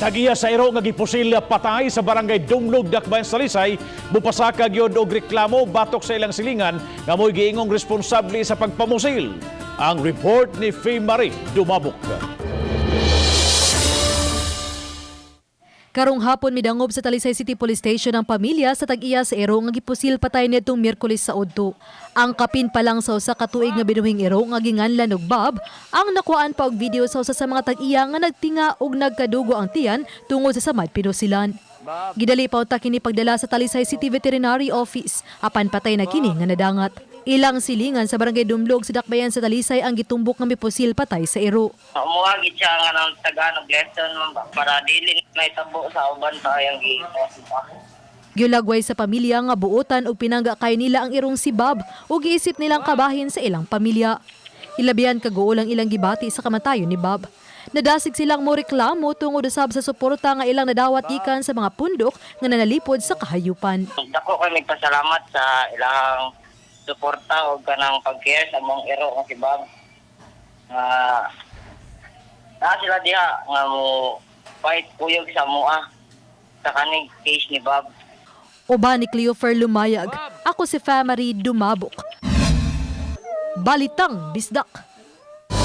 Tagiya sa iro nga gipusil patay sa barangay Dunglog, Dakbayan, Salisay, mupasaka gyud og reklamo batok sa ilang silingan nga mo'y giingong responsable sa pagpamusil. Ang report ni Faye Marie Dumabok. Karong hapon midangob sa Talisay City Police Station ang pamilya sa tag-iya sa ero nga gipusil patay nitong Miyerkules sa udto. Ang kapin pa lang sa usa ka tuig nga binuhing ero nga ginganlan og Bob, ang nakuhaan pa og video sa usa sa mga tag-iya nga nagtinga og nagkadugo ang tiyan tungod sa samad pinusilan. Gidali pa uta kini pagdala sa Talisay City Veterinary Office apan patay na kini nga nadangat. Ilang silingan sa barangay Dumlog sa Dakbayan sa Talisay ang gitumbok nga mipusil patay sa ero. Umuhagit siya nga ng Tagalog lesson para dili na itabo sa uban tayang Gyulagway sa pamilya nga buotan og pinangga kay nila ang irong si Bob ug giisip nilang kabahin sa ilang pamilya. Hilabihan kaguol ang ilang gibati sa kamatayon ni Bob. Nadasig silang mo reklamo tungod usab sa suporta nga ilang nadawat gikan sa mga pundok nga nanalipod sa kahayupan. Dako kay nagpasalamat sa ilang suporta o kanang pag-care sa mong ero nga si Bob. Sila diha nga mo fight kuyog sa mua sa kaning case ni Bob. Uban ni Cleofer Lumayag, ako si Faye Marie Dumabok. Balitang Bisdak.